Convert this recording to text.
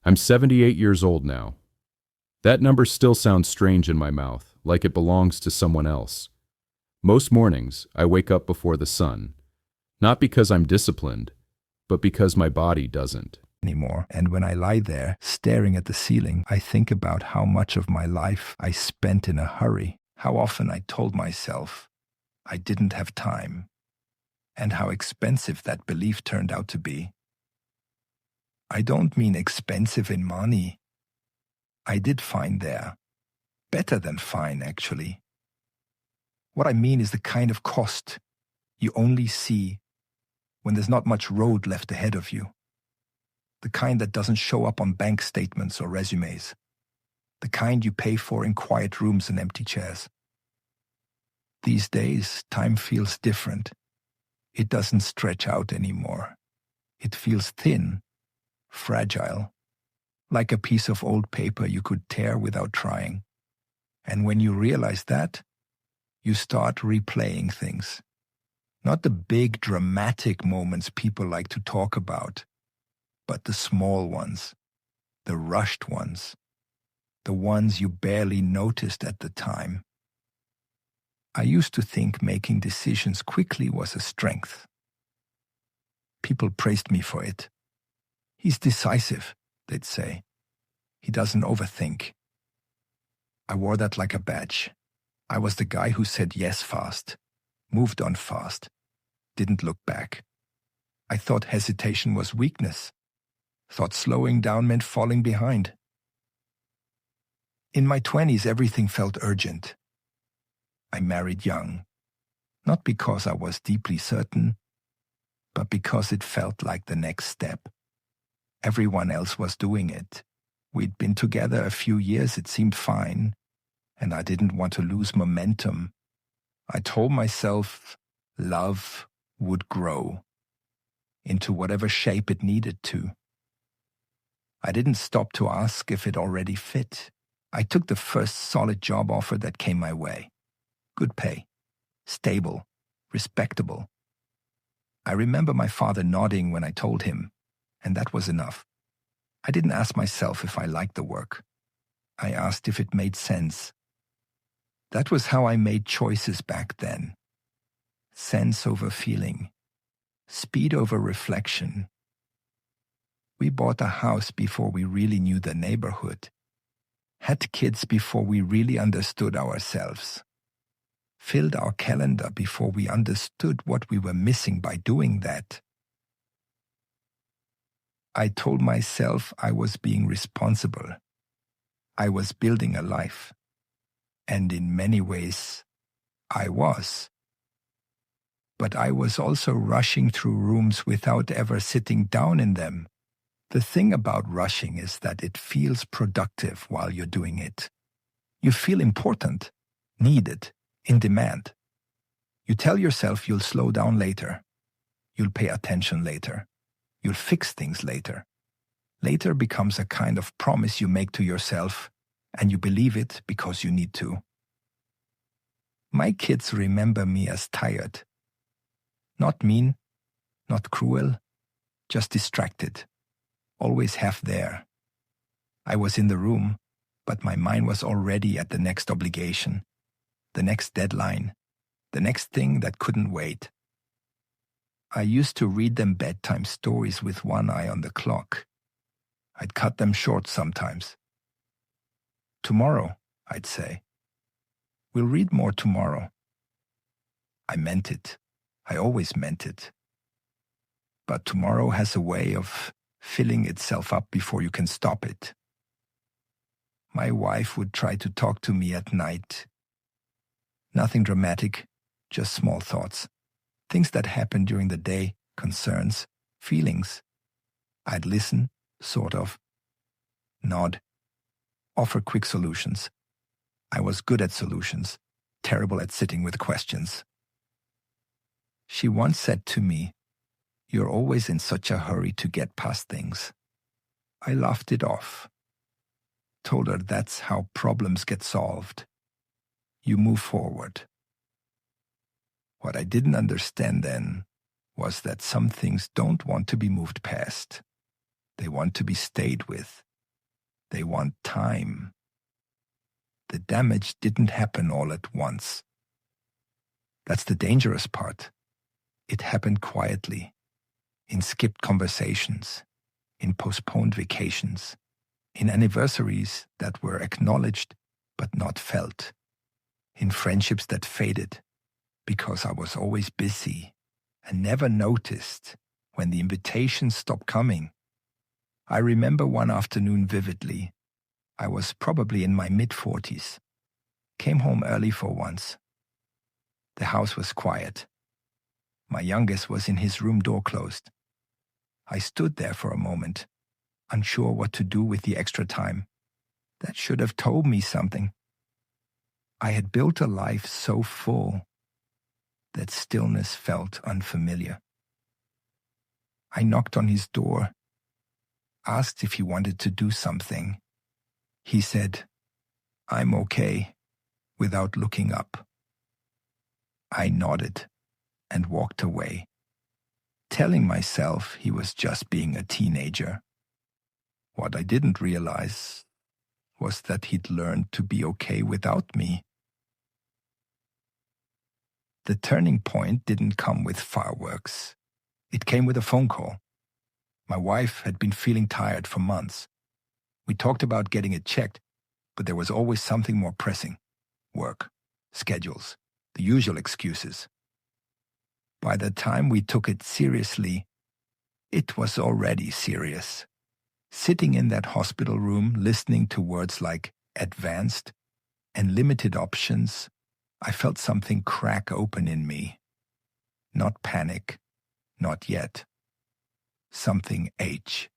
I'm 78 years old now. That number still sounds strange in my mouth, like it belongs to someone else. Most mornings, I wake up before the sun, not because I'm disciplined, but because my body doesn't. Anymore. And when I lie there, staring at the ceiling, I think about how much of my life I spent in a hurry, how often I told myself I didn't have time, and how expensive that belief turned out to be. I don't mean expensive in money. I did fine there. Better than fine, actually. What I mean is the kind of cost you only see when there's not much road left ahead of you. The kind that doesn't show up on bank statements or resumes. The kind you pay for in quiet rooms and empty chairs. These days, time feels different. It doesn't stretch out anymore. It feels thin, fragile, like a piece of old paper you could tear without trying. And when you realize that, you start replaying things. Not the big dramatic moments people like to talk about, but the small ones, the rushed ones, the ones you barely noticed at the time. I used to think making decisions quickly was a strength. People praised me for it. He's decisive, they'd say. He doesn't overthink. I wore that like a badge. I was the guy who said yes fast, moved on fast, didn't look back. I thought hesitation was weakness. Thought slowing down meant falling behind. In my 20s, everything felt urgent. I married young, not because I was deeply certain, but because it felt like the next step. Everyone else was doing it. We'd been together a few years, it seemed fine, and I didn't want to lose momentum. I told myself love would grow into whatever shape it needed to. I didn't stop to ask if it already fit. I took the first solid job offer that came my way. Good pay, stable, respectable. I remember my father nodding when I told him, and that was enough. I didn't ask myself if I liked the work. I asked if it made sense. That was how I made choices back then. Sense over feeling, speed over reflection. We bought a house before we really knew the neighborhood. Had kids before we really understood ourselves. Filled our calendar before we understood what we were missing by doing that. I told myself I was being responsible. I was building a life. And in many ways, I was. But I was also rushing through rooms without ever sitting down in them. The thing about rushing is that it feels productive while you're doing it. You feel important, needed, in demand. You tell yourself you'll slow down later. You'll pay attention later. You'll fix things later. Later becomes a kind of promise you make to yourself, and you believe it because you need to. My kids remember me as tired. Not mean, not cruel, just distracted. Always half there. I was in the room, but my mind was already at the next obligation, the next deadline, the next thing that couldn't wait. I used to read them bedtime stories with one eye on the clock. I'd cut them short sometimes. Tomorrow, I'd say. We'll read more tomorrow. I meant it. I always meant it. But tomorrow has a way of filling itself up before you can stop it. My wife would try to talk to me at night. Nothing dramatic, just small thoughts. Things that happen during the day, concerns, feelings. I'd listen, sort of. Nod. Offer quick solutions. I was good at solutions, terrible at sitting with questions. She once said to me, "You're always in such a hurry to get past things." I laughed it off. Told her that's how problems get solved. You move forward. What I didn't understand then was that some things don't want to be moved past. They want to be stayed with. They want time. The damage didn't happen all at once. That's the dangerous part. It happened quietly, in skipped conversations, in postponed vacations, in anniversaries that were acknowledged but not felt, in friendships that faded because I was always busy and never noticed when the invitations stopped coming. I remember one afternoon vividly. I was probably in my mid-40s. Came home early for once. The house was quiet. My youngest was in his room, door closed. I stood there for a moment, unsure what to do with the extra time. That should have told me something. I had built a life so full that stillness felt unfamiliar. I knocked on his door, asked if he wanted to do something. He said, "I'm okay," without looking up. I nodded and walked away, telling myself he was just being a teenager. What I didn't realize was that he'd learned to be okay without me. The turning point didn't come with fireworks. It came with a phone call. My wife had been feeling tired for months. We talked about getting it checked, but there was always something more pressing. Work, schedules, the usual excuses. By the time we took it seriously, it was already serious. Sitting in that hospital room, listening to words like advanced and limited options, I felt something crack open in me. Not panic, not yet. Something age.